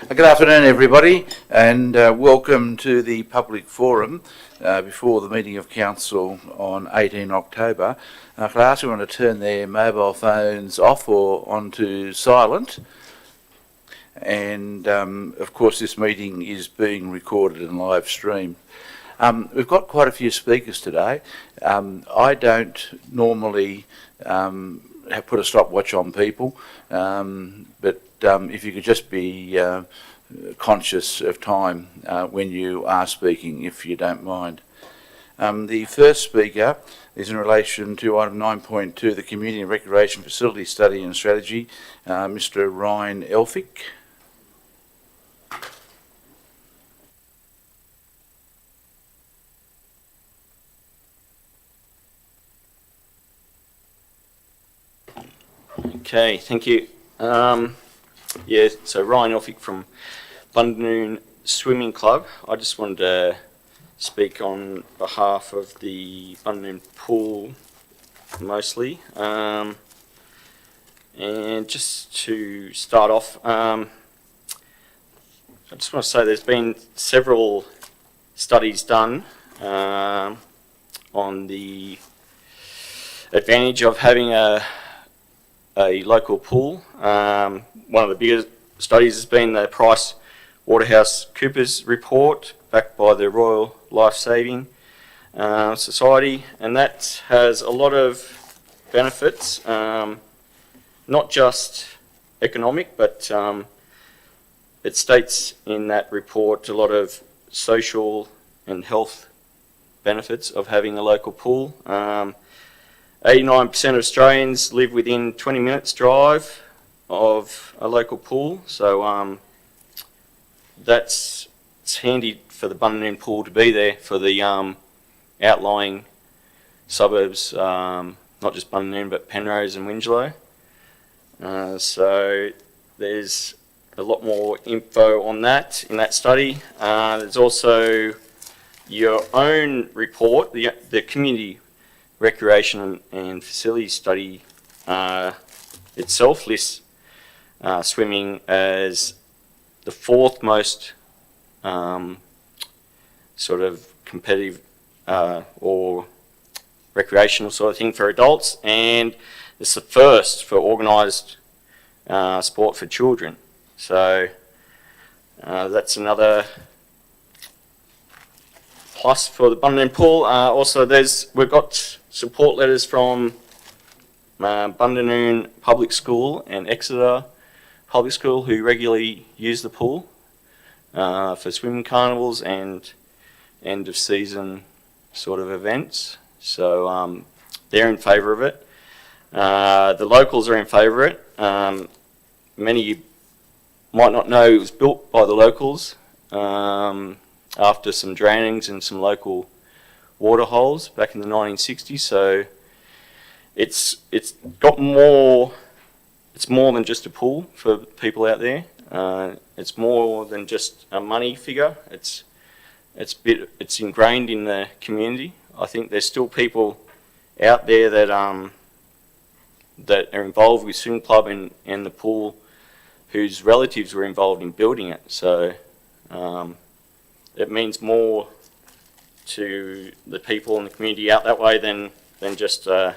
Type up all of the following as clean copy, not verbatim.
Good afternoon, everybody, and welcome to the public forum before the meeting of council on 18 October. Could I ask everyone to turn their mobile phones off or onto silent? And of course, this meeting is being recorded and live streamed. We've got quite a few speakers today. I don't normally put a stopwatch on people, but if you could just be conscious of time when you are speaking, if you don't mind. The first speaker is in relation to item 9.2, the Community and Recreation Facility Study and Strategy, Mr. Ryan Elphick. Okay, thank you. So Ryan Elphick from Bundon Swimming Club. I just wanted to speak on behalf of the Bundon Pool mostly. And just to start off, I just want to say there's been several studies done on the advantage of having a local pool. One of the biggest studies has been the Price Waterhouse Coopers report backed by the Royal Life Saving Society, and that has a lot of benefits, not just economic, but it states in that report a lot of social and health benefits of having a local pool. 89% of Australians live within 20 minutes drive of a local pool, so it's handy for the Bundon Pool to be there for the outlying suburbs, not just Bundon but Penrose and Winslow. So there's a lot more info on that in that study. There's also your own report, the Community Recreation and Facility Study itself lists swimming as the fourth most sort of competitive or recreational sort of thing for adults, and it's the first for organised sport for children. So that's another plus for the Bundon Pool. Also, we've got support letters from Bundanoon Public School and Exeter Public School, who regularly use the pool for swimming carnivals and end of season sort of events. So they're in favour of it. The locals are in favour of it. Many of you might not know it was built by the locals after some drownings and some local water holes back in the 1960s. So it's got more. It's more than just a pool for people out there. It's more than just a money figure. It's ingrained in the community. I think there's still people out there that are involved with swim club and the pool, whose relatives were involved in building it. So it means more to the people in the community out that way than just a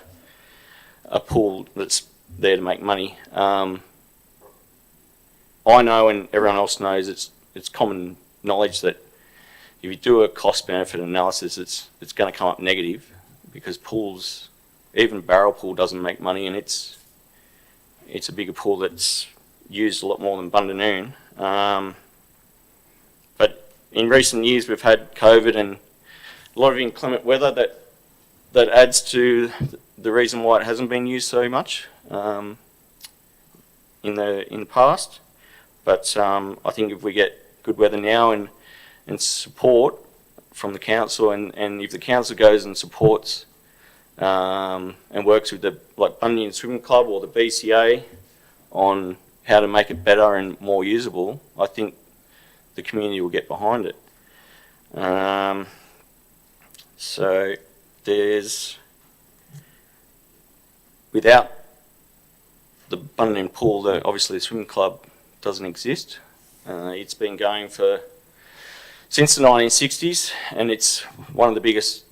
pool that's there to make money. I know, and everyone else knows, it's common knowledge that if you do a cost-benefit analysis, it's going to come up negative, because pools, even barrel pool, doesn't make money, and it's a bigger pool that's used a lot more than Bundanoon. But in recent years, we've had COVID and a lot of inclement weather that adds to the reason why it hasn't been used so much in the past. But I think if we get good weather now and support from the council, and if the council goes and supports and works with the Bundon Swimming Club or the BCA on how to make it better and more usable, I think the community will get behind it. So without the Bundon Pool, obviously the swimming club doesn't exist. It's been going since the 1960s, and it's one of the biggest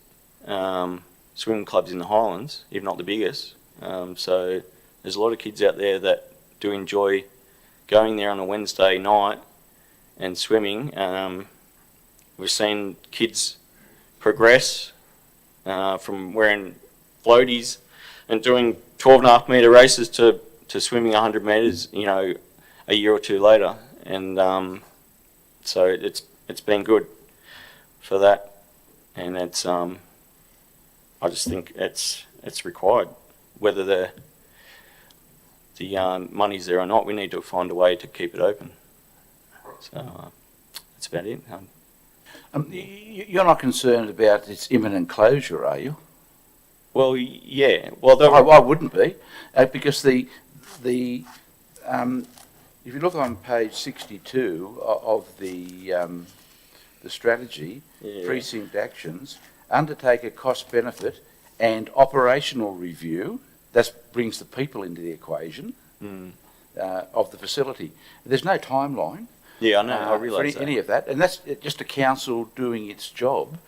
swimming clubs in the Highlands, if not the biggest. So there's a lot of kids out there that do enjoy going there on a Wednesday night and swimming. We've seen kids progress from wearing floaties and doing 12.5 metre races to swimming 100 metres, you know, a year or two later. And so it's been good for that, and it's I just think it's required. Whether the money's there or not, we need to find a way to keep it open. So that's about it. You're not concerned about its imminent closure, are you? Well, yeah. Well, I wouldn't be, because if you look on page 62 of the strategy, yeah. precinct actions, undertake a cost benefit and operational review. That brings the people into the equation of the facility. There's no timeline. Yeah, I know. I realise for any of that, and that's just a council doing its job,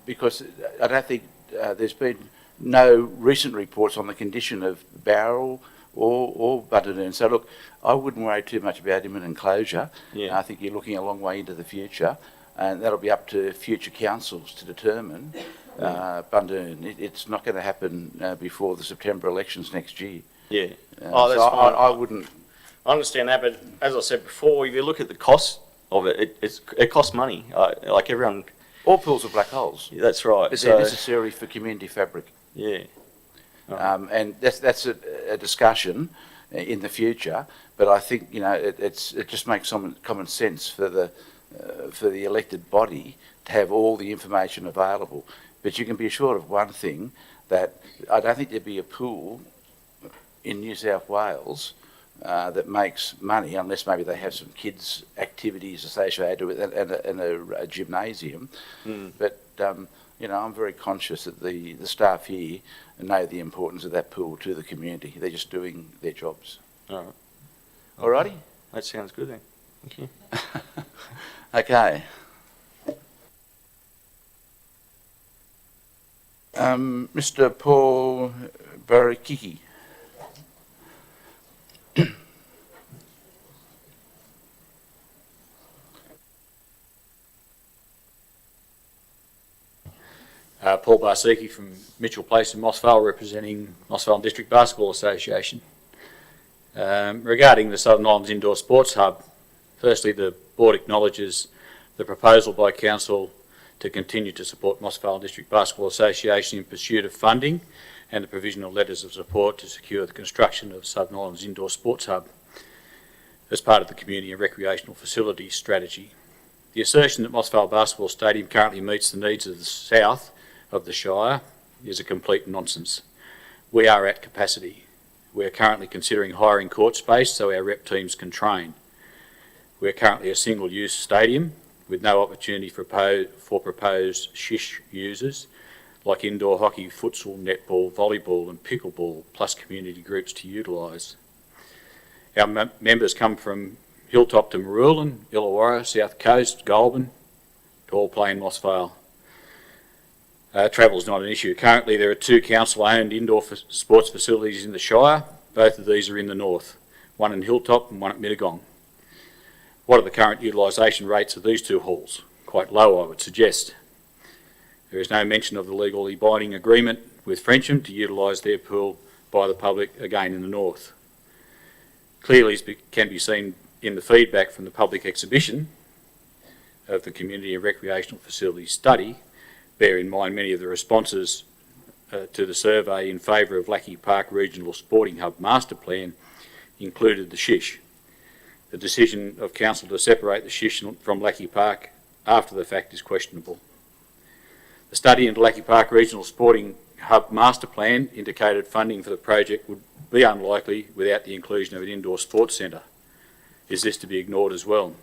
because I don't think there's been no recent reports on the condition of Barrel or Bundon. So look, I wouldn't worry too much about imminent closure. Yeah. I think you're looking a long way into the future, and that'll be up to future councils to determine. Bundon, it's not going to happen before the September elections next year. Yeah. That's so fine. I wouldn't. I understand that, but as I said before, if you look at the cost of it, it costs money. Like everyone. All pools are black holes. Yeah, that's right. But they're necessary for community fabric. Yeah. And that's a discussion in the future. But I think it just makes some common sense for the elected body to have all the information available. But you can be assured of one thing, that I don't think there'd be a pool in New South Wales that makes money, unless maybe they have some kids' activities associated with it and a gymnasium. But I'm very conscious that the staff here know the importance of that pool to the community. They're just doing their jobs. All right. Alrighty? That sounds good then. Thank you. Okay. Mr. Paul Barakiki. Paul Barsiki from Mitchell Place in Mosal, representing Mosal District Basketball Association. Regarding the Southern Highlands Indoor Sports Hub, firstly the Board acknowledges the proposal by Council to continue to support Mosal District Basketball Association in pursuit of funding and the provision of letters of support to secure the construction of Southern Highlands Indoor Sports Hub as part of the Community and Recreational Facilities Strategy. The assertion that Mosal Basketball Stadium currently meets the needs of the south of the Shire is a complete nonsense. We are at capacity. We are currently considering hiring court space so our rep teams can train. We are currently a single-use stadium with no opportunity for proposed shish users like indoor hockey, futsal, netball, volleyball and pickleball, plus community groups to utilise. Our members come from Hilltop to Marulan, Illawarra, South Coast, Goulburn, to all play in Moss Vale. Travel is not an issue. Currently there are 2 council-owned indoor sports facilities in the Shire. Both of these are in the north, one in Hilltop and one at Midong. What are the current utilisation rates of these 2 halls? Quite low, I would suggest. There is no mention of the legally binding agreement with Frensham to utilise their pool by the public, again in the north. Clearly, as can be seen in the feedback from the public exhibition of the Community and Recreational Facilities Study, bear in mind many of the responses to the survey in favour of Lackey Park Regional Sporting Hub Master Plan included the shish. The decision of Council to separate the shish from Lackey Park after the fact is questionable. The study into Lackey Park Regional Sporting Hub Master Plan indicated funding for the project would be unlikely without the inclusion of an indoor sports centre. Is this to be ignored as well?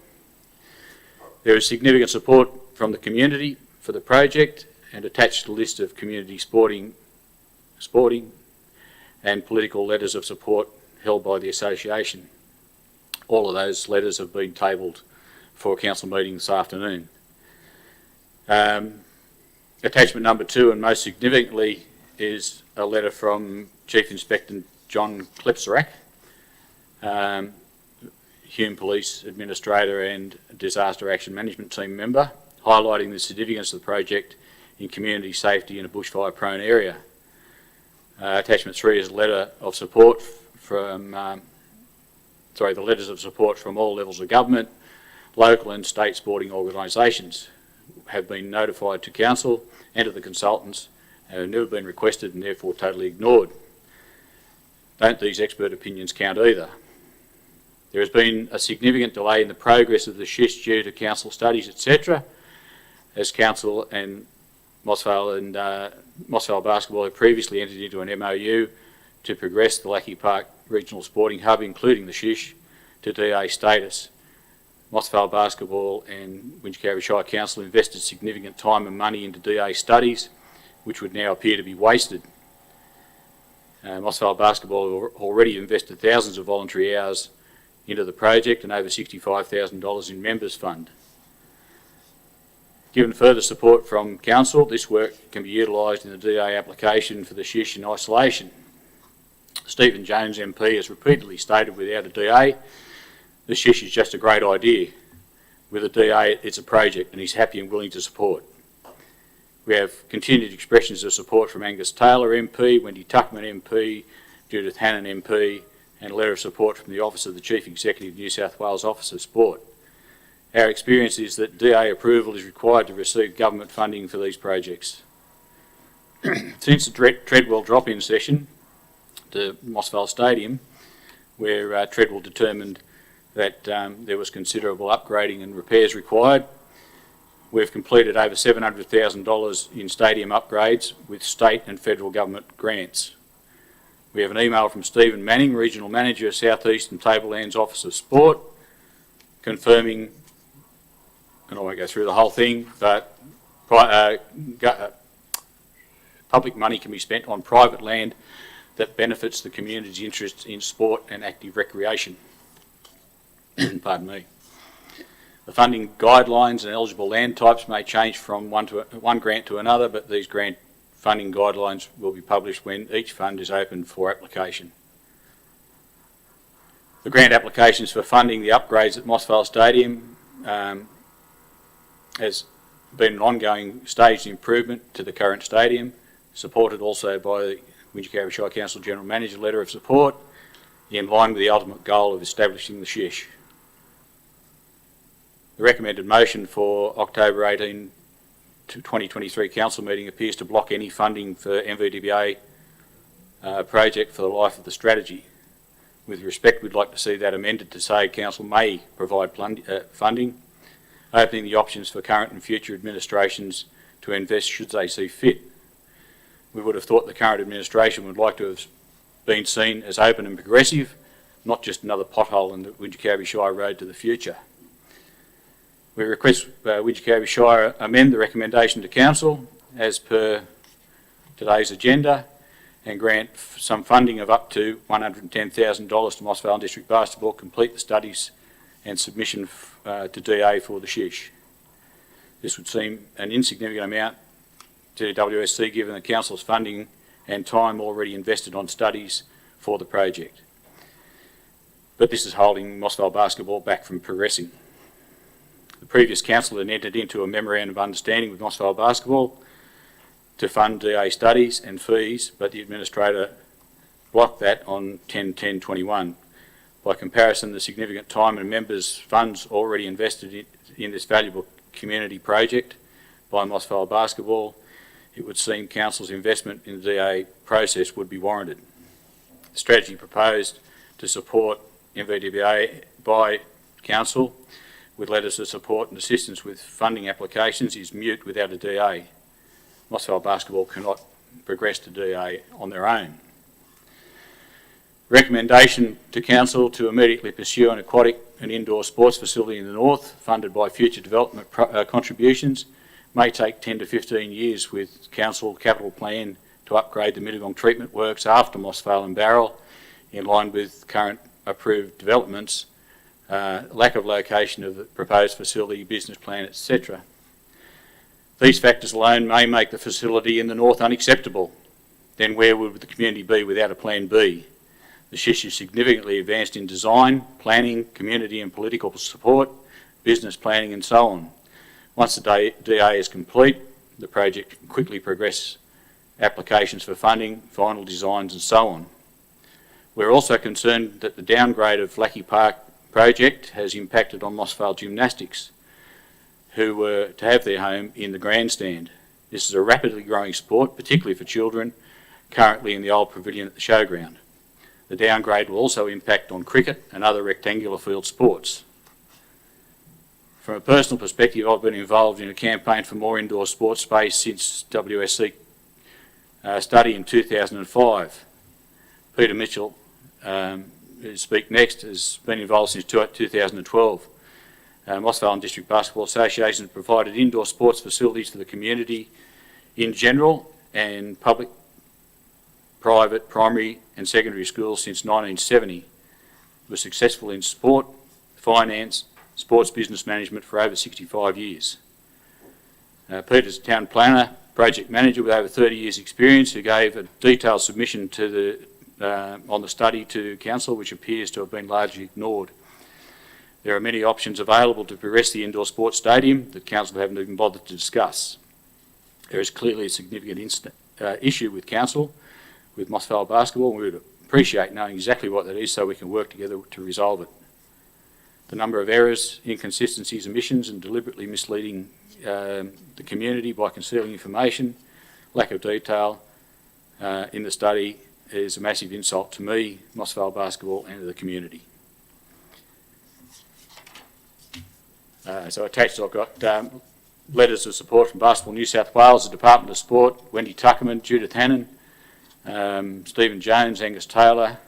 There is significant support from the community for the project, and attached a list of community sporting and political letters of support held by the association. All of those letters have been tabled for a council meeting this afternoon. Attachment number 2, and most significantly, is a letter from Chief Inspector John Klepserac, Hume Police Administrator and Disaster Action Management Team member, highlighting the significance of the project in community safety in a bushfire-prone area. Attachment 3 is a letter of support from, the letters of support from all levels of government, local and state sporting organisations have been notified to council and to the consultants and have never been requested and therefore totally ignored. Don't these expert opinions count either? There has been a significant delay in the progress of the shish due to council studies, etc. As council and Mosal Basketball have previously entered into an MOU to progress the Lackey Park Regional Sporting Hub, including the shish, to DA status. Mosal Basketball and Wingecarry Shire Council invested significant time and money into DA studies, which would now appear to be wasted. Mosal Basketball have already invested thousands of voluntary hours into the project and over $65,000 in members' fund. Given further support from council, this work can be utilised in the DA application for the shish in isolation. Stephen Jones MP has repeatedly stated without a DA, the shish is just a great idea. With a DA, it's a project and he's happy and willing to support. We have continued expressions of support from Angus Taylor MP, Wendy Tuckman MP, Judith Hannon MP, and a letter of support from the Office of the Chief Executive, New South Wales Office of Sport. Our experience is that DA approval is required to receive government funding for these projects. Since the Treadwell drop-in session to Mosvale Stadium, where Treadwell determined that there was considerable upgrading and repairs required, we've completed over $700,000 in stadium upgrades with state and federal government grants. We have an email from Stephen Manning, Regional Manager, South East and Tablelands Office of Sport, confirming, and I won't go through the whole thing, but public money can be spent on private land that benefits the community's interests in sport and active recreation. Pardon me. The funding guidelines and eligible land types may change from one grant to another, but these grant funding guidelines will be published when each fund is open for application. The grant applications for funding the upgrades at Mosvale Stadium has been an ongoing staged improvement to the current stadium, supported also by the Wingecarry Shire Council General Manager letter of support, in line with the ultimate goal of establishing the shish. The recommended motion for October 18 to 2023 council meeting appears to block any funding for MVDBA project for the life of the strategy. With respect, we'd like to see that amended to say council may provide funding, opening the options for current and future administrations to invest should they see fit. We would have thought the current administration would like to have been seen as open and progressive, not just another pothole in the Wingecarry Shire road to the future. We request Wingecarry Shire amend the recommendation to council as per today's agenda and grant some funding of up to $110,000 to Mosvale District Basketball, complete the studies and submission to DA for the shish. This would seem an insignificant amount to WSC given the council's funding and time already invested on studies for the project. But this is holding Mosvale Basketball back from progressing. The previous council had entered into a memorandum of understanding with Mosvale Basketball to fund DA studies and fees, but the administrator blocked that on 10/10/21. By comparison, the significant time and members' funds already invested in this valuable community project by Mosvale Basketball, it would seem council's investment in the DA process would be warranted. The strategy proposed to support MVDBA by council with letters of support and assistance with funding applications is mute without a DA. Mosvale Basketball cannot progress to DA on their own. Recommendation to council to immediately pursue an aquatic and indoor sports facility in the north, funded by future development contributions, may take 10 to 15 years with council capital plan to upgrade the Midong treatment works after Mosvale and Barrel, in line with current approved developments, lack of location of the proposed facility, business plan, etc. These factors alone may make the facility in the north unacceptable. Then where would the community be without a plan B? The issue is significantly advanced in design, planning, community and political support, business planning and so on. Once the DA is complete, the project can quickly progress applications for funding, final designs and so on. We're also concerned that the downgrade of Lackey Park project has impacted on Mosal Gymnastics, who were to have their home in the grandstand. This is a rapidly growing sport, particularly for children, currently in the old pavilion at the showground. The downgrade will also impact on cricket and other rectangular field sports. From a personal perspective, I've been involved in a campaign for more indoor sports space since WSC study in 2005. Peter Mitchell, who speak next, has been involved since 2012. Mosal and District Basketball Association have provided indoor sports facilities for the community in general and public, private, primary and secondary schools since 1970. We're successful in sport, finance, sports business management for over 65 years. Peter's a town planner, project manager with over 30 years experience, who gave a detailed submission to on the study to council, which appears to have been largely ignored. There are many options available to progress the indoor sports stadium that council haven't even bothered to discuss. There is clearly a significant issue with council, with Mosal Basketball, and we would appreciate knowing exactly what that is so we can work together to resolve it. The number of errors, inconsistencies, omissions and deliberately misleading the community by concealing information, lack of detail in the study is a massive insult to me, Mosal Basketball and to the community. So attached I've got letters of support from Basketball New South Wales, the Department of Sport, Wendy Tuckerman, Judith Hannon, Stephen Jones, Angus Taylor,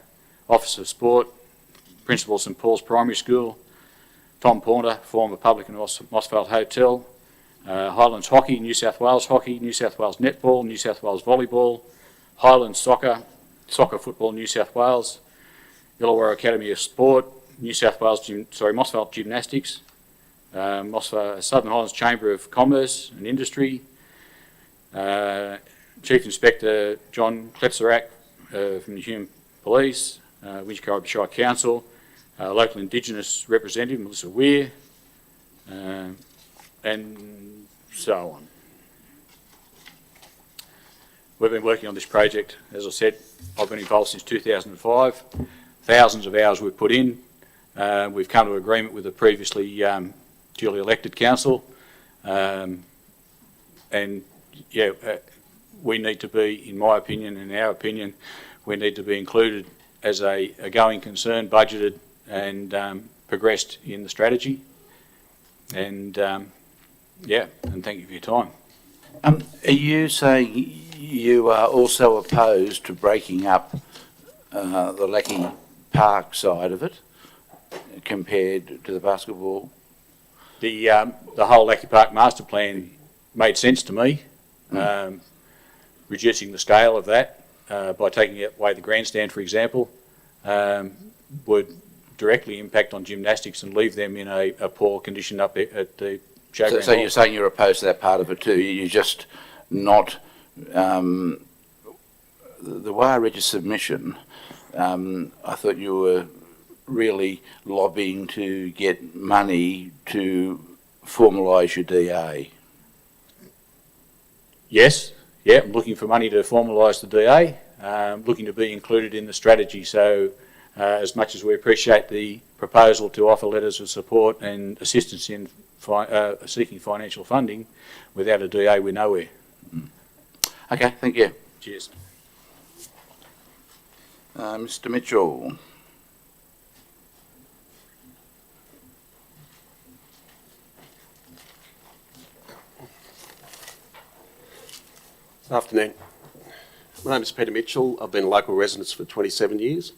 Office of Sport, Principal St Paul's Primary School, Tom Porter, former publican of Mosal Hotel, Highlands Hockey, New South Wales Netball, New South Wales Volleyball, Highlands Soccer, Soccer Football New South Wales, Illawarra Academy of Sport, Mosal Gymnastics, Southern Highlands Chamber of Commerce and Industry, Chief Inspector John Kletzerak from the Hume Police, Winchcombe Shire Council, local Indigenous representative Melissa Weir, and so on. We've been working on this project, as I said, I've been involved since 2005. Thousands of hours we've put in. We've come to agreement with the previously duly elected council, and yeah, we need to be, in my opinion, in our opinion, we need to be included as a going concern, budgeted and progressed in the strategy. And yeah, and thank you for your time. Are you saying you are also opposed to breaking up the Lackey Park side of it compared to the basketball? The whole Lackey Park master plan made sense to me. Reducing the scale of that by taking away the grandstand, for example, would directly impact on gymnastics and leave them in a poor condition up at the showground. So you're saying you're opposed to that part of it too? You're just not... the way I read your submission, I thought you were really lobbying to get money to formalise your DA. Yes, yeah, I'm looking for money to formalise the DA, looking to be included in the strategy. So as much as we appreciate the proposal to offer letters of support and assistance in seeking financial funding, without a DA we're nowhere. Okay, thank you. Cheers. Mr Mitchell. Afternoon. My name is Peter Mitchell. I've been a local resident for 27 years.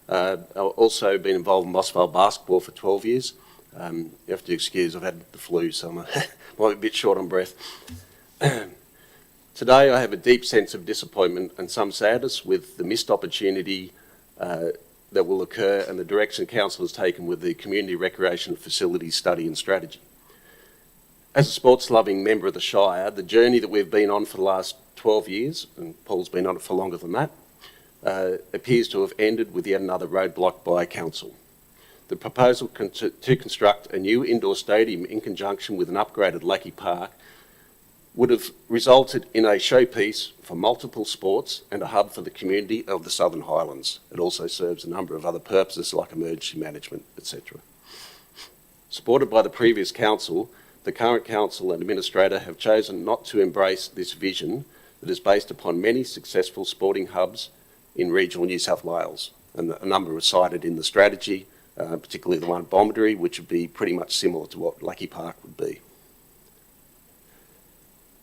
I've also been involved in Mosal Basketball for 12 years. You have to excuse, I've had the flu, so I'm might be a bit short on breath. Today I have a deep sense of disappointment and some sadness with the missed opportunity that will occur and the direction Council has taken with the Community Recreation Facilities Study and Strategy. As a sports-loving member of the Shire, the journey that we've been on for the last 12 years, and Paul's been on it for longer than that, appears to have ended with yet another roadblock by Council. The proposal to construct a new indoor stadium in conjunction with an upgraded Lackey Park would have resulted in a showpiece for multiple sports and a hub for the community of the Southern Highlands. It also serves a number of other purposes like emergency management, etc. Supported by the previous council, the current council and administrator have chosen not to embrace this vision that is based upon many successful sporting hubs in regional New South Wales. And a number are cited in the strategy, particularly the one at Boundary, which would be pretty much similar to what Lackey Park would be.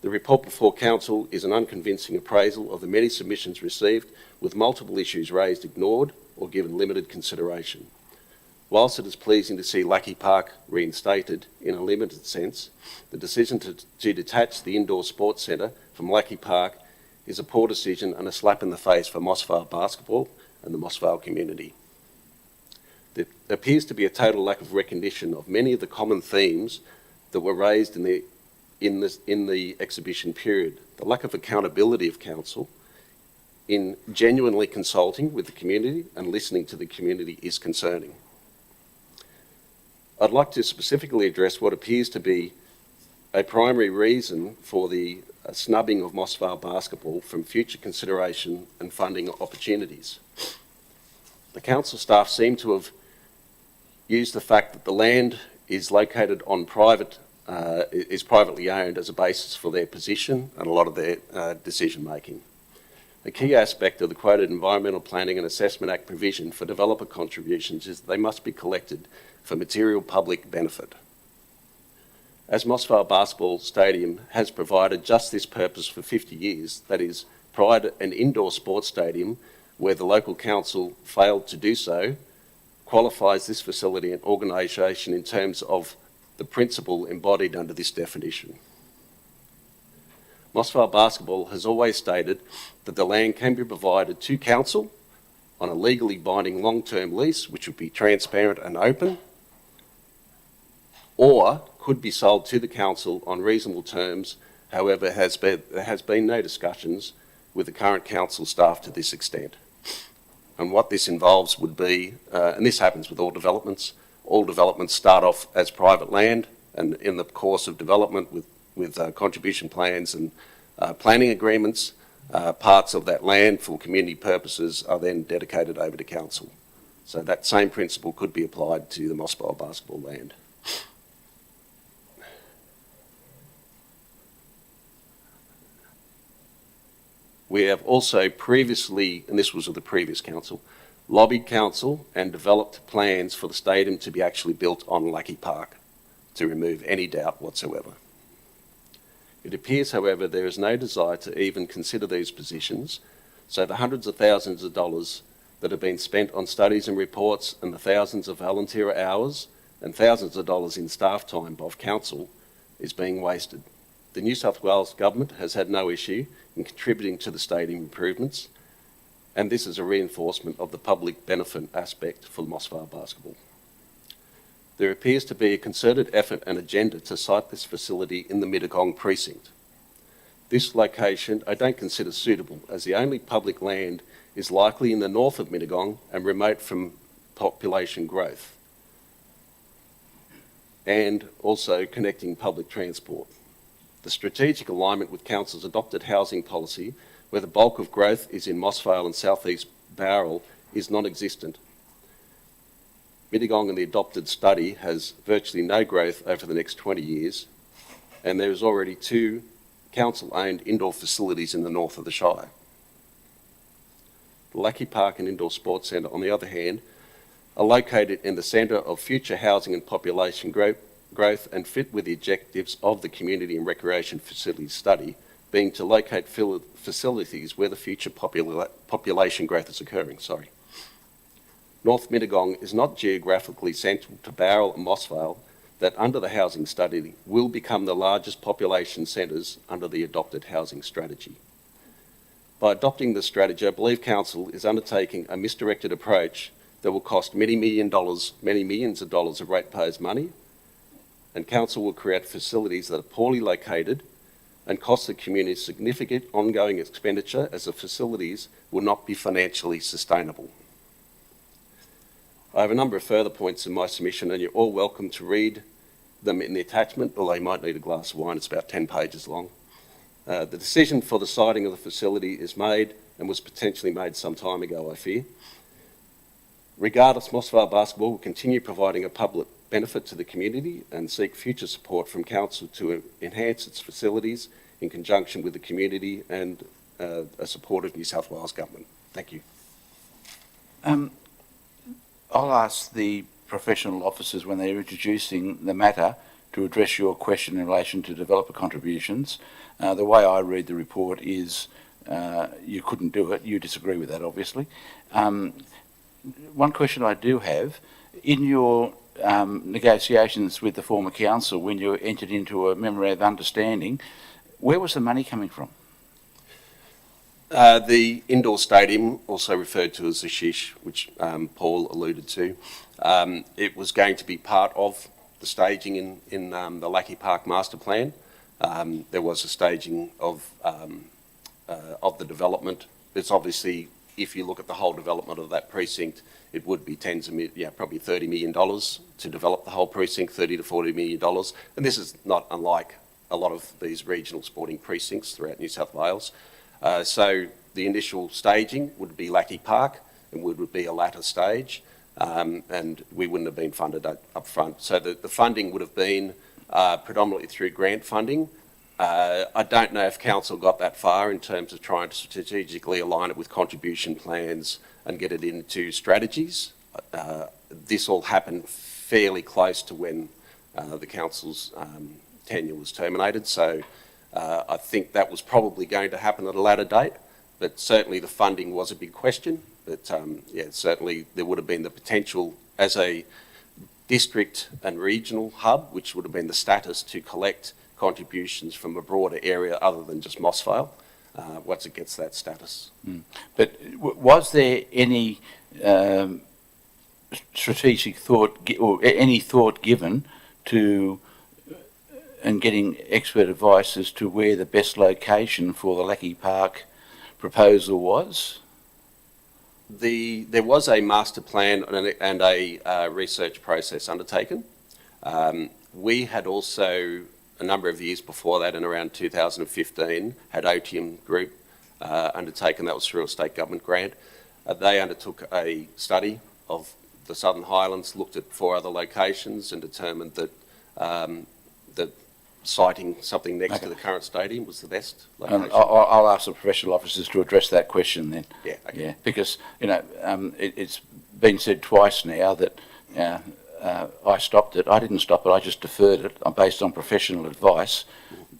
The report before Council is an unconvincing appraisal of the many submissions received, with multiple issues raised, ignored, or given limited consideration. Whilst it is pleasing to see Lackey Park reinstated in a limited sense, the decision to detach the indoor sports centre from Lackey Park is a poor decision and a slap in the face for Mosal basketball and the Mosal community. There appears to be a total lack of recognition of many of the common themes that were raised in the exhibition period. The lack of accountability of Council in genuinely consulting with the community and listening to the community is concerning. I'd like to specifically address what appears to be a primary reason for the snubbing of Mosal basketball from future consideration and funding opportunities. The council staff seem to have used the fact that the land is located on is privately owned as a basis for their position and a lot of their decision making. A key aspect of the quoted Environmental Planning and Assessment Act provision for developer contributions is that they must be collected for material public benefit. As Mosal Basketball Stadium has provided just this purpose for 50 years, that is, provide an indoor sports stadium where the local council failed to do so, qualifies this facility and organisation in terms of the principle embodied under this definition. Mosal Basketball has always stated that the land can be provided to council on a legally binding long-term lease, which would be transparent and open, or could be sold to the council on reasonable terms. However, there has been no discussions with the current council staff to this extent. And what this involves would be, and this happens with all developments start off as private land, and in the course of development with contribution plans and planning agreements, parts of that land for community purposes are then dedicated over to council. So that same principle could be applied to the Mosal basketball land. We have also previously, and this was with the previous council, lobbied council and developed plans for the stadium to be actually built on Lackey Park to remove any doubt whatsoever. It appears, however, there is no desire to even consider these positions, so the hundreds of thousands of dollars that have been spent on studies and reports and the thousands of volunteer hours and thousands of dollars in staff time by council is being wasted. The New South Wales government has had no issue in contributing to the stadium improvements, and this is a reinforcement of the public benefit aspect for Mosal basketball. There appears to be a concerted effort and agenda to site this facility in the Midong precinct. This location I don't consider suitable, as the only public land is likely in the north of Midong and remote from population growth, and also connecting public transport. The strategic alignment with Council's adopted housing policy, where the bulk of growth is in Mosal and southeast Bowral, is non-existent. Midong and the adopted study has virtually no growth over the next 20 years, and there is already 2 council-owned indoor facilities in the north of the Shire. The Lackey Park and Indoor Sports Centre, on the other hand, are located in the centre of future housing and population growth and fit with the objectives of the Community and Recreation Facilities Study, being to locate facilities where the future population growth is occurring. North Midong is not geographically central to Bowral and Mosal, that under the housing study will become the largest population centres under the adopted housing strategy. By adopting this strategy, I believe Council is undertaking a misdirected approach that will cost many millions of dollars of ratepayers' money, and council will create facilities that are poorly located and cost the community significant ongoing expenditure, as the facilities will not be financially sustainable. I have a number of further points in my submission, and you're all welcome to read them in the attachment, although you might need a glass of wine. It's about 10 pages long. The decision for the siting of the facility is made and was potentially made some time ago, I fear. Regardless, Mosal Basketball will continue providing a public benefit to the community and seek future support from council to enhance its facilities in conjunction with the community and a supportive New South Wales government. Thank you. I'll ask the professional officers when they're introducing the matter to address your question in relation to developer contributions. The way I read the report is you couldn't do it. You disagree with that, obviously. One question I do have, in your negotiations with the former council, when you entered into a memorandum of understanding, where was the money coming from? The indoor stadium, also referred to as the SHISH, which Paul alluded to, it was going to be part of the staging in the Lackey Park master plan. There was a staging of the development. It's obviously, if you look at the whole development of that precinct, it would be probably $30 million to develop the whole precinct, $30 to $40 million. And this is not unlike a lot of these regional sporting precincts throughout New South Wales. So the initial staging would be Lackey Park and would be a latter stage, and we wouldn't have been funded up front. So the funding would have been predominantly through grant funding. I don't know if council got that far in terms of trying to strategically align it with contribution plans and get it into strategies. This all happened fairly close to when the council's tenure was terminated. So I think that was probably going to happen at a later date, but certainly the funding was a big question. But certainly there would have been the potential as a district and regional hub, which would have been the status to collect contributions from a broader area other than just Mosvale, once it gets that status. But was there any strategic thought or any thought given to and getting expert advice as to where the best location for the Lackey Park proposal was? There was a master plan and a research process undertaken. We had also, a number of years before that, in around 2015, had Otium Group undertaken. That was through a state government grant. They undertook a study of the Southern Highlands, looked at 4 other locations and determined that that siting something next to the current stadium was the best location. I'll ask the professional officers to address that question then. Yeah, okay. Yeah, because it's been said twice now that I stopped it. I didn't stop it. I just deferred it based on professional advice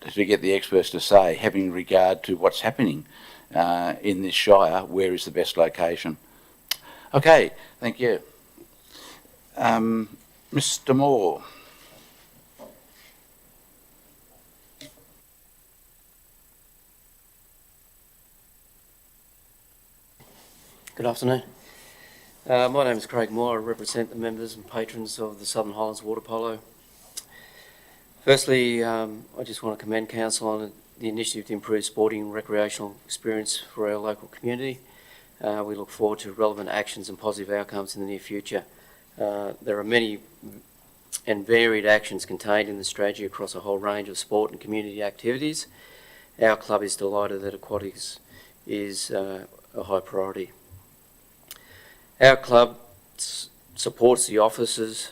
to get the experts to say, having regard to what's happening in this shire, where is the best location. Okay, thank you. Mr. Moore. Good afternoon. My name is Craig Moore. I represent the members and patrons of the Southern Highlands Water Polo. Firstly, I just want to commend Council on the initiative to improve sporting and recreational experience for our local community. We look forward to relevant actions and positive outcomes in the near future. There are many and varied actions contained in the strategy across a whole range of sport and community activities. Our club is delighted that aquatics is a high priority. Our club supports the officers'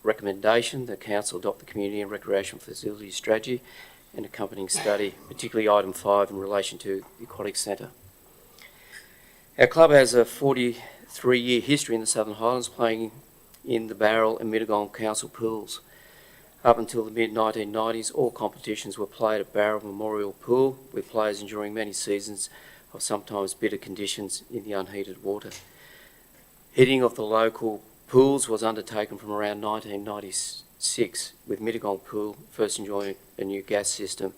recommendation that Council adopt the Community and Recreation Facilities Strategy and accompanying study, particularly item 5 in relation to the Aquatic Centre. Our club has a 43-year history in the Southern Highlands, playing in the Barrel and Midong Council pools. Up until the mid-1990s, all competitions were played at Barrel Memorial Pool, with players enduring many seasons of sometimes bitter conditions in the unheated water. Heating of the local pools was undertaken from around 1996, with Midong Pool first enjoying a new gas system.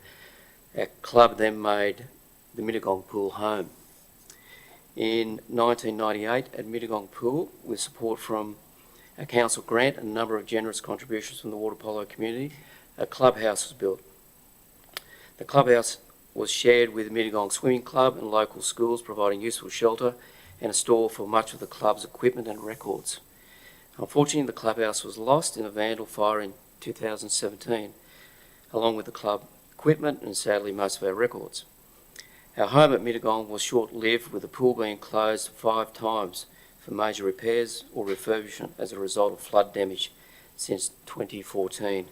Our club then made the Midong Pool home. In 1998, at Midong Pool, with support from a council grant and a number of generous contributions from the water polo community, a clubhouse was built. The clubhouse was shared with Midong Swimming Club and local schools, providing useful shelter and a store for much of the club's equipment and records. Unfortunately, the clubhouse was lost in a vandal fire in 2017, along with the club equipment and sadly most of our records. Our home at Midong was short-lived, with the pool being closed 5 times for major repairs or refurbishment as a result of flood damage since 2014,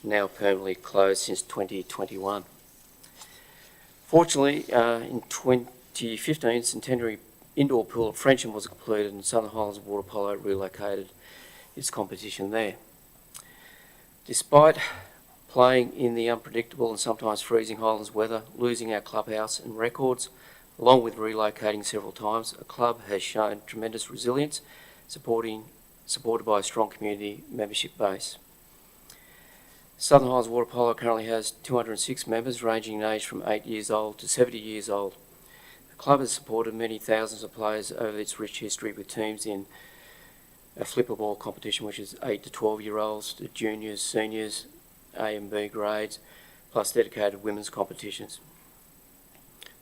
now permanently closed since 2021. Fortunately, in 2015, Centenary Indoor Pool at Frensham was completed and Southern Highlands Water Polo relocated its competition there. Despite playing in the unpredictable and sometimes freezing Highlands weather, losing our clubhouse and records, along with relocating several times, a club has shown tremendous resilience, supported by a strong community membership base. Southern Highlands Water Polo currently has 206 members, ranging in age from 8 years old to 70 years old. The club has supported many thousands of players over its rich history, with teams in a flipper ball competition, which is 8 to 12-year-olds, to juniors, seniors, A and B grades, plus dedicated women's competitions.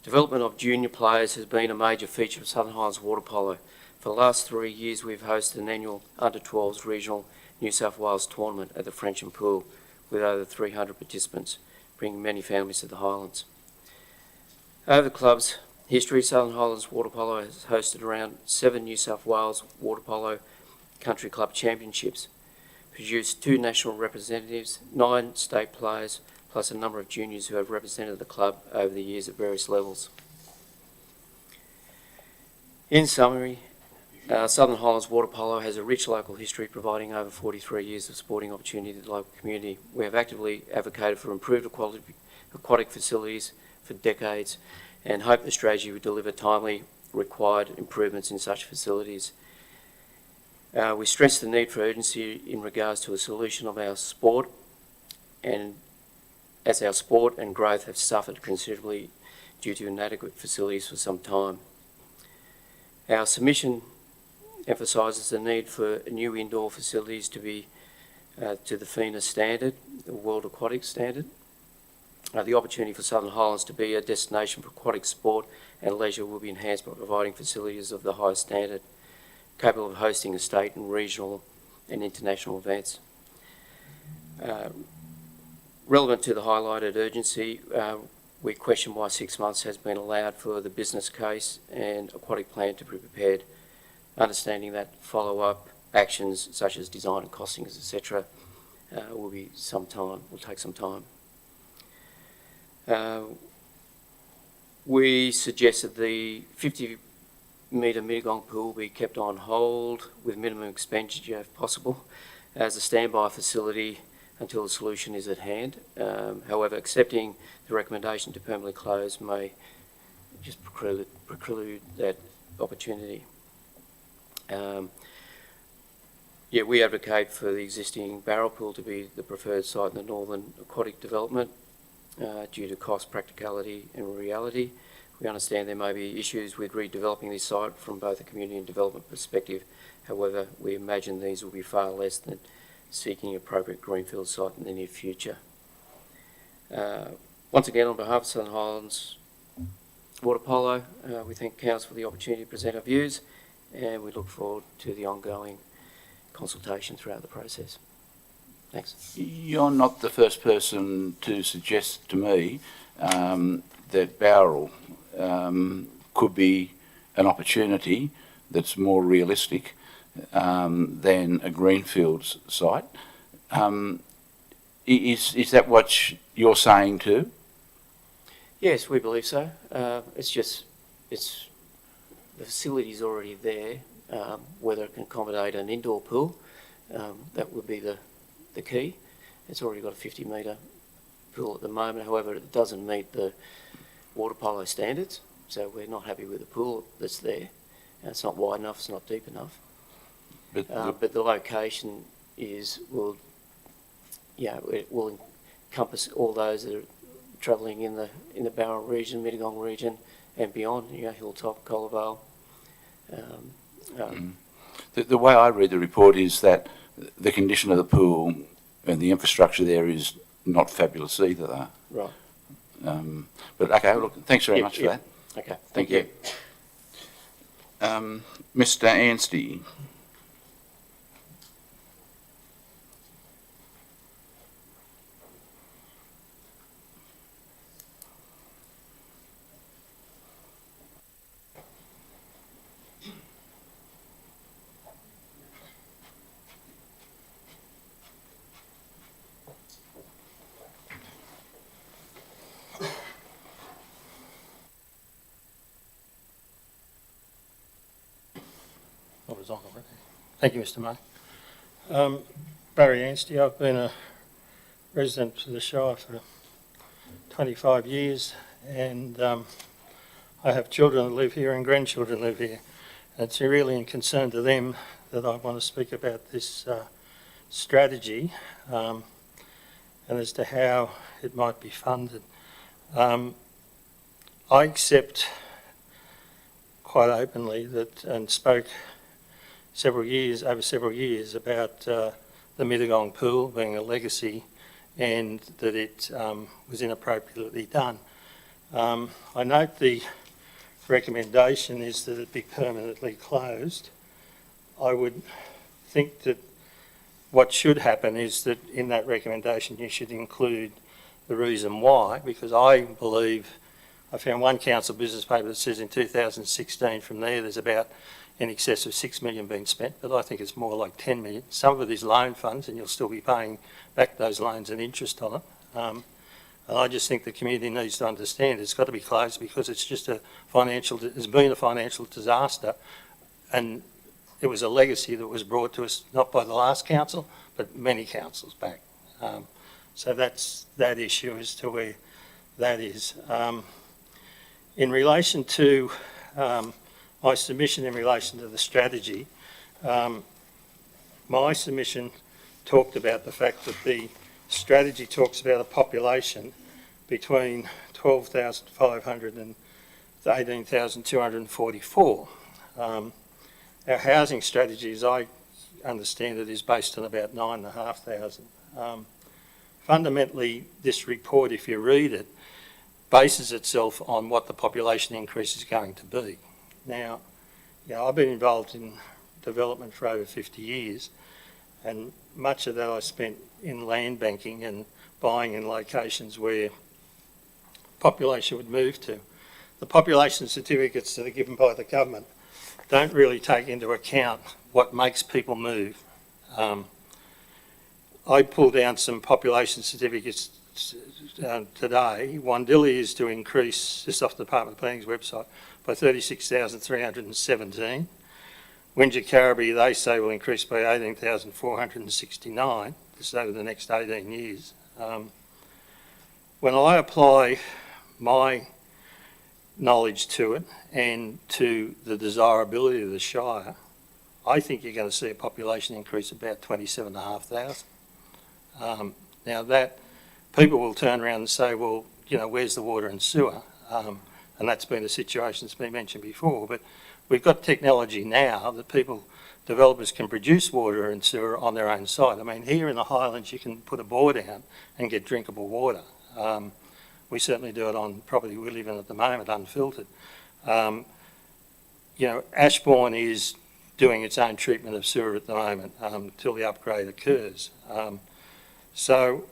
Development of junior players has been a major feature of Southern Highlands Water Polo. For the last 3 years, we've hosted an annual Under-12s regional New South Wales tournament at the Frensham Pool, with over 300 participants, bringing many families to the Highlands. Over the club's history, Southern Highlands Water Polo has hosted around 7 New South Wales Water Polo Country Club Championships, produced 2 national representatives, 9 state players, plus a number of juniors who have represented the club over the years at various levels. In summary, Southern Highlands Water Polo has a rich local history, providing over 43 years of sporting opportunity to the local community. We have actively advocated for improved aquatic facilities for decades and hope the strategy will deliver timely required improvements in such facilities. We stress the need for urgency in regards to a solution of our sport, and as our sport and growth have suffered considerably due to inadequate facilities for some time. Our submission emphasises the need for new indoor facilities to be to the FINA standard, the World Aquatic Standard. The opportunity for Southern Highlands to be a destination for aquatic sport and leisure will be enhanced by providing facilities of the highest standard, capable of hosting state and regional and international events. Relevant to the highlighted urgency, we question why 6 months has been allowed for the business case and aquatic plan to be prepared, understanding that follow-up actions such as design and costings, etc., will take some time. We suggest that the 50-metre Midong Pool be kept on hold with minimum expenditure if possible as a standby facility until the solution is at hand. However, accepting the recommendation to permanently close may just preclude that opportunity. We advocate for the existing barrel pool to be the preferred site in the northern aquatic development due to cost, practicality and reality. We understand there may be issues with redeveloping this site from both a community and development perspective. However, we imagine these will be far less than seeking an appropriate greenfield site in the near future. Once again, on behalf of Southern Highlands Water Polo, we thank Council for the opportunity to present our views, and we look forward to the ongoing consultation throughout the process. Thanks. You're not the first person to suggest to me that Bowral could be an opportunity that's more realistic than a greenfields site. Is that what you're saying too? Yes, we believe so. The facility's already there. Whether it can accommodate an indoor pool, that would be the key. It's already got a 50-metre pool at the moment. However, it doesn't meet the water polo standards, so we're not happy with the pool that's there. It's not wide enough, it's not deep enough. But the location will encompass all those that are travelling in the Barrel region, Midong region and beyond, Hilltop, Colavale, The way I read the report is that the condition of the pool and the infrastructure there is not fabulous either, though. Right. But okay, look, thanks very Yeah, much for yeah. that. Okay. Thank you. Mr. Anstey. I was on already. Thank you, Mr. May. Barry Anstey, I've been a resident of the Shire for 25 years, and I have children that live here and grandchildren live here. And it's really in concern to them that I want to speak about this strategy and as to how it might be funded. I accept quite openly that, and spoke over several years about the Midong Pool being a legacy and that it was inappropriately done. I note the recommendation is that it be permanently closed. I would think that what should happen is that in that recommendation you should include the reason why, because I believe I found one council business paper that says in 2016 from there's about in excess of 6 million being spent, but I think it's more like 10 million. Some of it is loan funds and you'll still be paying back those loans and interest on it. And I just think the community needs to understand it's got to be closed because it's just it's been a financial disaster, and it was a legacy that was brought to us not by the last council, but many councils back. So that's that issue as to where that is. In relation to my submission in relation to the strategy, my submission talked about the fact that the strategy talks about a population between 12,500 and 18,244. Our housing strategy, as I understand it, is based on about 9,500. Fundamentally, this report, if you read it, bases itself on what the population increase is going to be. Now, I've been involved in development for over 50 years, and much of that I spent in land banking and buying in locations where population would move to. The population certificates that are given by the government don't really take into account what makes people move. I pulled down some population certificates today. Wandilly is to increase, just off the Department of Planning's website, by 36,317. Wingecarribee, they say, will increase by 18,469. This is over the next 18 years. When I apply my knowledge to it and to the desirability of the Shire, I think you're going to see a population increase of about 27,500. Now that people will turn around and say, well, where's the water and sewer? And that's been a situation that's been mentioned before, but we've got technology now that developers can produce water and sewer on their own site. I mean, here in the Highlands, you can put a bore down and get drinkable water. We certainly do it on property we live in at the moment, unfiltered. Ashbourne is doing its own treatment of sewer at the moment until the upgrade occurs. So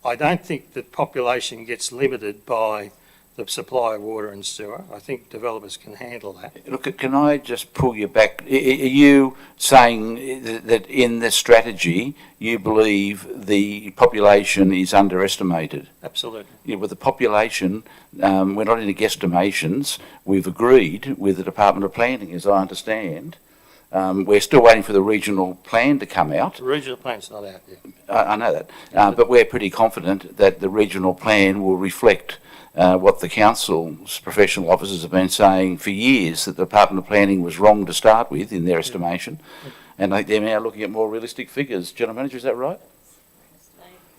I don't think that population gets limited by the supply of water and sewer. I think developers can handle that. Look, can I just pull you back? Are you saying that in this strategy you believe the population is underestimated? Absolutely. With the population, we're not into guesstimations. We've agreed with the Department of Planning, as I understand. We're still waiting for the regional plan to come out. The regional plan's not out yet. I know that, but we're pretty confident that the regional plan will reflect what the council's professional officers have been saying for years, that the Department of Planning was wrong to start with in their estimation, and they're now looking at more realistic figures. General Manager, is that right?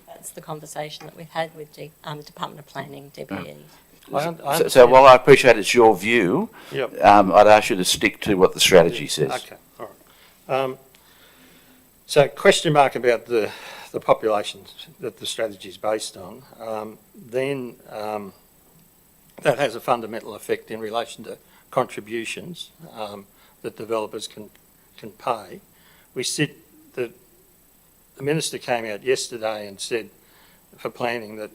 That's the conversation that we've had with the Department of Planning, DPE. So while I appreciate it's your view, Yep. I'd ask you to stick to what the strategy says. Okay, all right. So question mark about the populations that the strategy is based on, then that has a fundamental effect in relation to contributions that developers can pay. The Minister came out yesterday and said for planning that,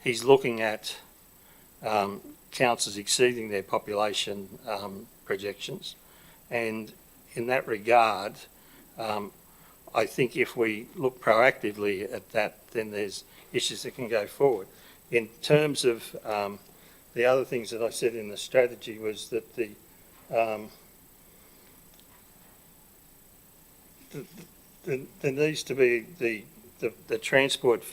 he's looking at councils exceeding their population projections, and in that regard, I think if we look proactively at that, then there's issues that can go forward. In terms of the other things that I said in the strategy was that there needs to be the transport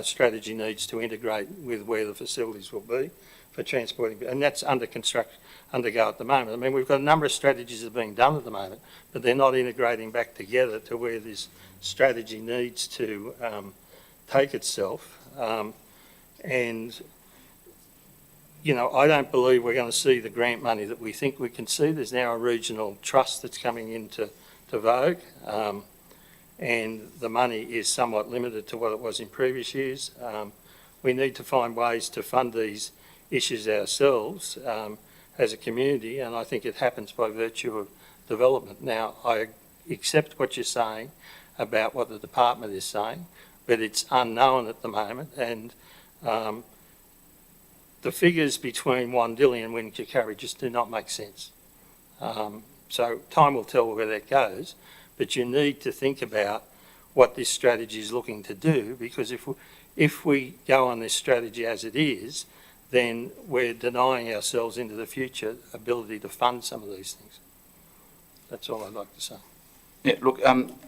strategy needs to integrate with where the facilities will be for transporting, and that's undergo at the moment. I mean, we've got a number of strategies that are being done at the moment, but they're not integrating back together to where this strategy needs to take itself. And, I don't believe we're going to see the grant money that we think we can see. There's now a regional trust that's coming into vogue, and the money is somewhat limited to what it was in previous years. We need to find ways to fund these issues ourselves as a community, and I think it happens by virtue of development. Now, I accept what you're saying about what the department is saying, but it's unknown at the moment, and the figures between Wandilly and Winchicurry just do not make sense. So time will tell where that goes, but you need to think about what this strategy is looking to do, because if we go on this strategy as it is, then we're denying ourselves into the future ability to fund some of these things. That's all I'd like to say. Yeah, look,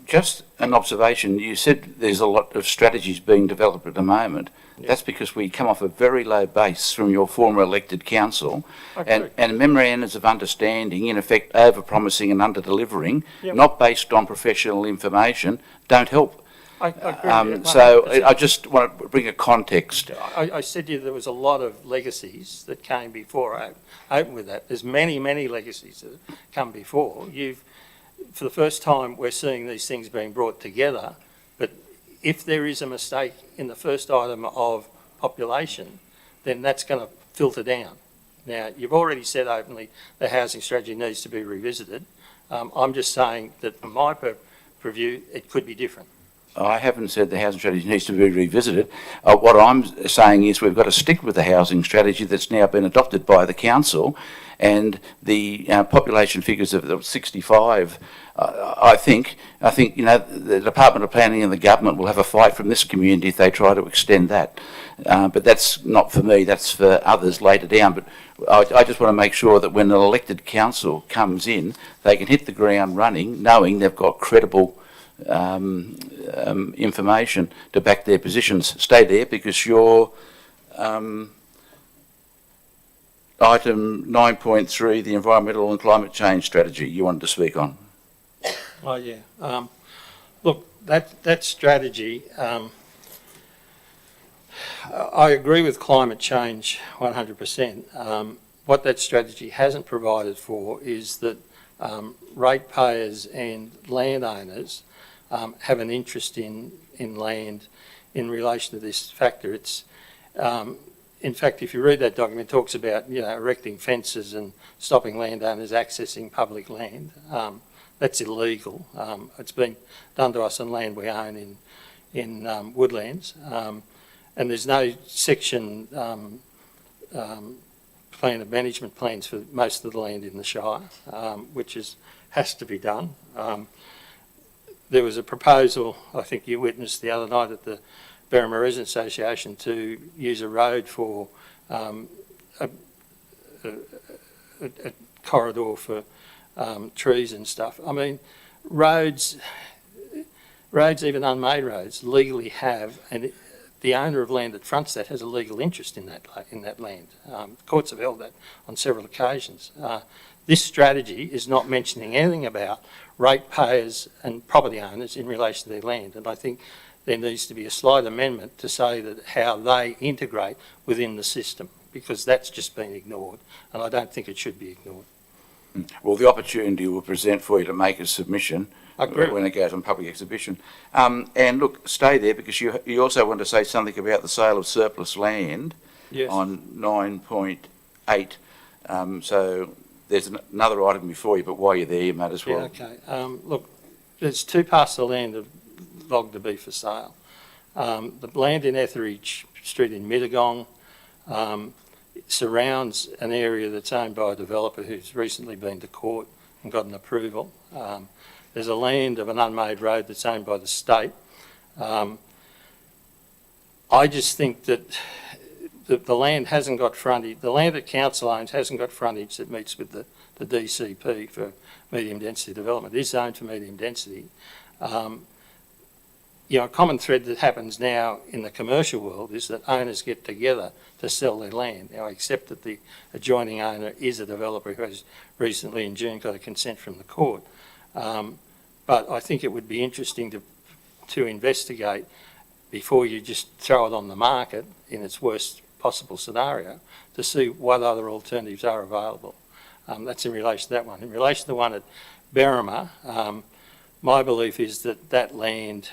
just an observation. You said there's a lot of strategies being developed at the moment. Yeah. That's because we come off a very low base from your former elected council, Okay. and memorandums of understanding, in effect, over-promising and under-delivering, Yep. not based on professional information, don't help. I agree with you, So 100%. I just want to bring a context. I said to you there was a lot of legacies that came before. I open with that. There's many, many legacies that have come before. For the first time, we're seeing these things being brought together, but if there is a mistake in the first item of population, then that's going to filter down. Now, you've already said openly the housing strategy needs to be revisited. I'm just saying that from my purview, it could be different. I haven't said the housing strategy needs to be revisited. What I'm saying is we've got to stick with the housing strategy that's now been adopted by the council, and the population figures of 65. I think the Department of Planning and the government will have a fight from this community if they try to extend that. But that's not for me. That's for others later down. But I just want to make sure that when an elected council comes in, they can hit the ground running, knowing they've got credible information to back their positions. Stay there, because your item 9.3, the environmental and climate change strategy, you wanted to speak on. Oh, yeah. Look, that strategy, I agree with climate change 100%. What that strategy hasn't provided for is that ratepayers and landowners have an interest in land in relation to this factor. It's, in fact, if you read that document, it talks about erecting fences and stopping landowners accessing public land. That's illegal. It's been done to us on land we own in woodlands, and there's no section plan of management plans for most of the land in the Shire, which has to be done. There was a proposal, I think you witnessed the other night at the Berrimah Residents Association, to use a road for a corridor for trees and stuff. I mean, roads, even unmade roads, legally have, and the owner of land that fronts that has a legal interest in that land. Courts have held that on several occasions. This strategy is not mentioning anything about ratepayers and property owners in relation to their land, and I think there needs to be a slight amendment to say that how they integrate within the system, because that's just been ignored, and I don't think it should be ignored. Well, the opportunity will present for you to make a submission I agree. when it goes on public exhibition. And look, stay there, because you also want to say something about the sale of surplus land Yes. on 9.8. So there's another item before you, but while you're there, you might as well. Yeah, okay. Look, there's 2 parcels of land logged to be for sale. The land in Etheridge Street in Midong surrounds an area that's owned by a developer who's recently been to court and got an approval. There's a land of an unmade road that's owned by the state. I just think that the land hasn't got frontage. The land that council owns hasn't got frontage that meets with the DCP for medium density development. It is zoned for medium density. A common thread that happens now in the commercial world is that owners get together to sell their land. Now, I accept that the adjoining owner is a developer who has recently in June got a consent from the court. But I think it would be interesting to investigate before you just throw it on the market in its worst possible scenario to see what other alternatives are available. That's in relation to that one. In relation to the one at Berrima, my belief is that that land,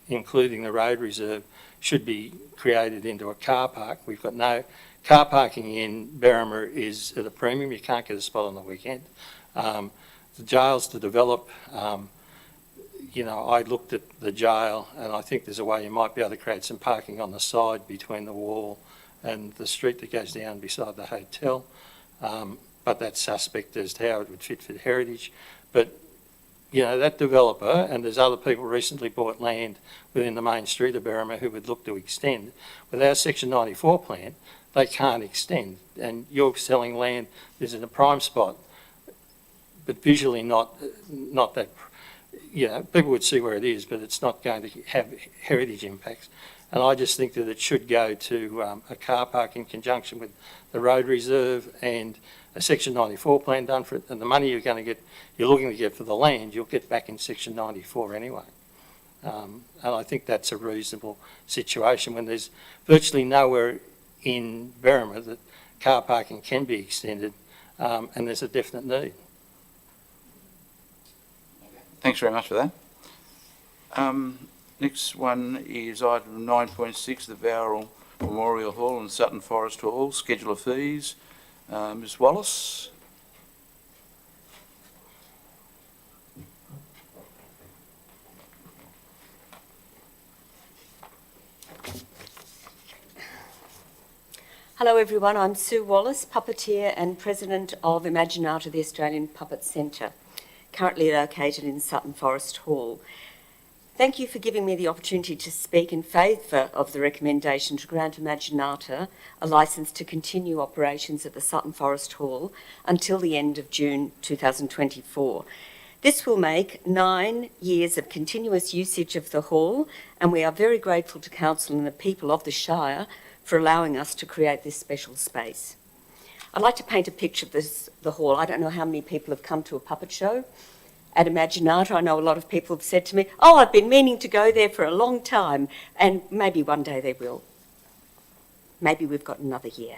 including the road reserve, should be created into a car park. We've got no car parking in Berrima is at a premium. You can't get a spot on the weekend. The jail's to develop. I looked at the jail and I think there's a way you might be able to create some parking on the side between the wall and the street that goes down beside the hotel. But that's suspect as to how it would fit for heritage. But that developer, and there's other people recently bought land within the main street of Berrima who would look to extend. With our Section 94 plan, they can't extend. And you're selling land that's in a prime spot, but visually not that, people would see where it is, but it's not going to have heritage impacts. And I just think that it should go to a car park in conjunction with the road reserve and a Section 94 plan done for it, and the money you're looking to get for the land, you'll get back in Section 94 anyway. And I think that's a reasonable situation when there's virtually nowhere in Berrima that car parking can be extended, and there's a definite need. Thanks very much for that. Next one is item 9.6, the Bowral Memorial Hall and Sutton Forest Hall, schedule of fees. Ms Wallace. Hello everyone, I'm Sue Wallace, puppeteer and president of Imaginata, the Australian Puppet Centre, currently located in Sutton Forest Hall. Thank you for giving me the opportunity to speak in favour of the recommendation to grant Imaginata a licence to continue operations at the Sutton Forest Hall until the end of June 2024. This will make 9 years of continuous usage of the hall, and we are very grateful to Council and the people of the Shire for allowing us to create this special space. I'd like to paint a picture of the hall. I don't know how many people have come to a puppet show. At Imaginata, I know a lot of people have said to me, oh, I've been meaning to go there for a long time, and maybe one day they will. Maybe we've got another year.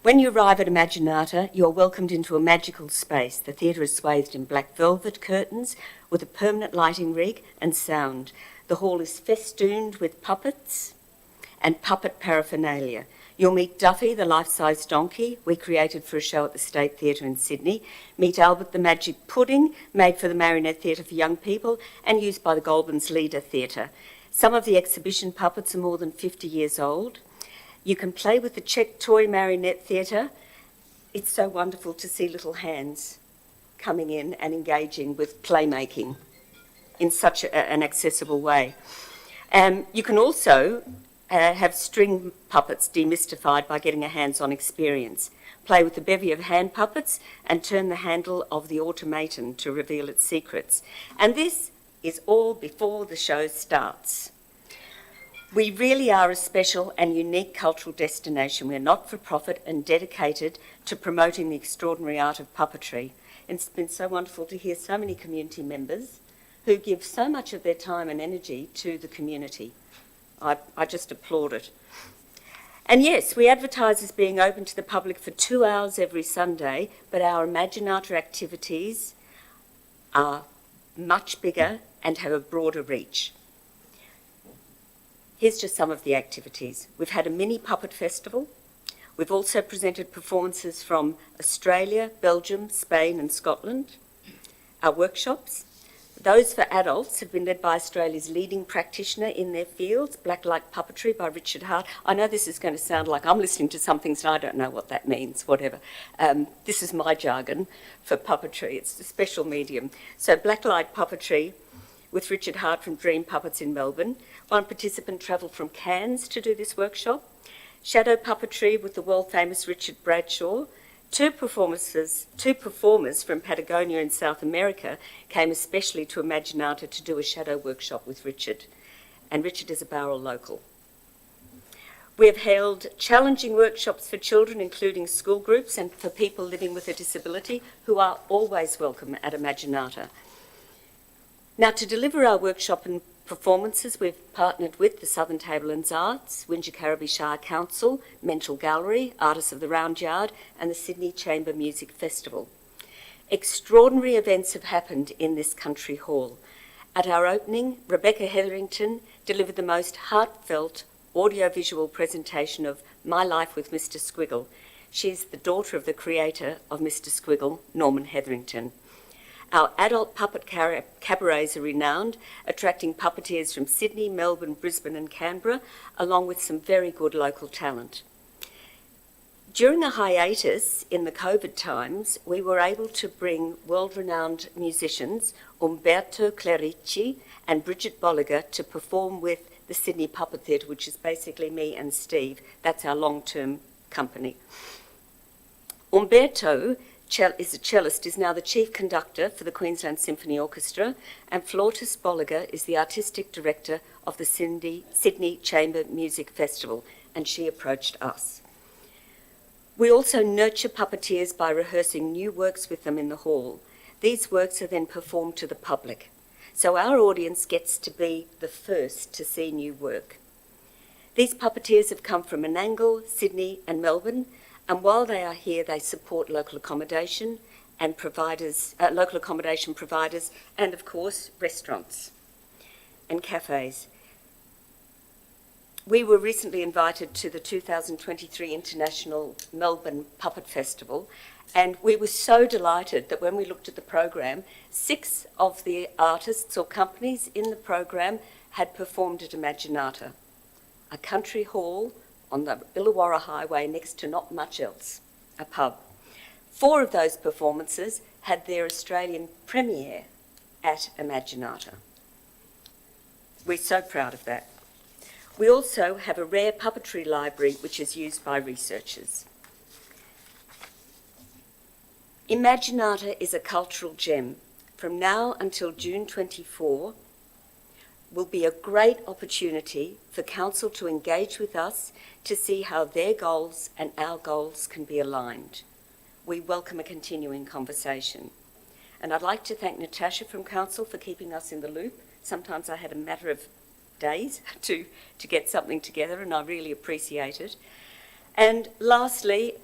When you arrive at Imaginata, you're welcomed into a magical space. The theatre is swathed in black velvet curtains with a permanent lighting rig and sound. The hall is festooned with puppets and puppet paraphernalia. You'll meet Duffy, the life-size donkey we created for a show at the State Theatre in Sydney. Meet Albert the Magic Pudding, made for the Marionette Theatre for young people and used by the Goulburn's Leader Theatre. Some of the exhibition puppets are more than 50 years old. You can play with the Czech Toy Marionette Theatre. It's so wonderful to see little hands coming in and engaging with playmaking in such an accessible way. You can also have string puppets demystified by getting a hands-on experience. Play with the bevy of hand puppets and turn the handle of the automaton to reveal its secrets. And this is all before the show starts. We really are a special and unique cultural destination. We're not-for-profit and dedicated to promoting the extraordinary art of puppetry. And it's been so wonderful to hear so many community members who give so much of their time and energy to the community. I just applaud it. And yes, we advertise as being open to the public for 2 hours every Sunday, but our Imaginata activities are much bigger and have a broader reach. Here's just some of the activities. We've had a mini puppet festival. We've also presented performances from Australia, Belgium, Spain and Scotland. Our workshops, those for adults, have been led by Australia's leading practitioner in their fields, Blacklight Puppetry by Richard Hart. I know this is going to sound like I'm listening to something, so I don't know what that means, whatever. This is my jargon for puppetry. It's a special medium. So Blacklight Puppetry with Richard Hart from Dream Puppets in Melbourne. One participant travelled from Cairns to do this workshop. Shadow Puppetry with the world-famous Richard Bradshaw. Two performers from Patagonia in South America came especially to Imaginata to do a shadow workshop with Richard. And Richard is a Bowral local. We have held challenging workshops for children, including school groups and for people living with a disability, who are always welcome at Imaginata. Now, to deliver our workshop and performances, we've partnered with the Southern Tablelands Arts, Wingecarribee Shire Council, Mental Gallery, Artists of the Round Yard, and the Sydney Chamber Music Festival. Extraordinary events have happened in this country hall. At our opening, Rebecca Hetherington delivered the most heartfelt audiovisual presentation of My Life with Mr. Squiggle. She's the daughter of the creator of Mr. Squiggle, Norman Hetherington. Our adult puppet cabarets are renowned, attracting puppeteers from Sydney, Melbourne, Brisbane and Canberra, along with some very good local talent. During a hiatus in the COVID times, we were able to bring world-renowned musicians Umberto Clerici and Bridget Bolliger to perform with the Sydney Puppet Theatre, which is basically me and Steve. That's our long-term company. Umberto is a cellist, is now the chief conductor for the Queensland Symphony Orchestra, and Flortis Bolliger is the artistic director of the Sydney Chamber Music Festival, and she approached us. We also nurture puppeteers by rehearsing new works with them in the hall. These works are then performed to the public, so our audience gets to be the first to see new work. These puppeteers have come from Menangle, Sydney and Melbourne, and while they are here, they support local accommodation and local accommodation providers, and of course, restaurants and cafes. We were recently invited to the 2023 International Melbourne Puppet Festival, and we were so delighted that when we looked at the program, 6 of the artists or companies in the program had performed at Imaginata, a country hall on the Illawarra Highway next to not much else, a pub. 4 of those performances had their Australian premiere at Imaginata. We're so proud of that. We also have a rare puppetry library which is used by researchers. Imaginata is a cultural gem. From now until June 24, will be a great opportunity for Council to engage with us to see how their goals and our goals can be aligned. We welcome a continuing conversation. And I'd like to thank Natasha from Council for keeping us in the loop. Sometimes I had a matter of days to get something together, and I really appreciate it. And lastly,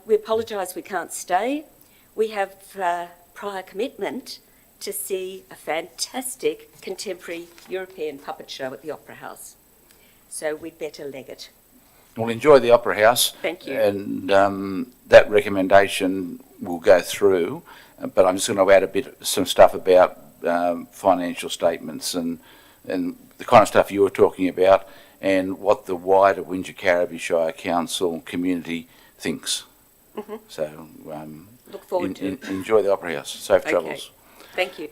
we apologise we can't stay. We have prior commitment to see a fantastic contemporary European puppet show at the Opera House. So we'd better leg it. We'll enjoy the Opera House. Thank you. And that recommendation will go through, but I'm just going to add some stuff about financial statements and the kind of stuff you were talking about and what the wider Wingecarribee Shire Council community thinks. Mm-hmm. So look forward to it. Enjoy the Opera House. Safe travels. Thank you.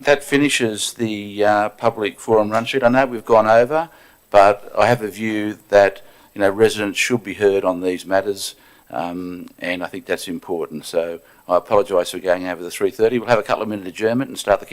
That finishes the public forum run sheet. I know we've gone over, but I have a view that residents should be heard on these matters, and I think that's important. So I apologise for going over the 3:30. We'll have a couple of minute adjournment and start the council.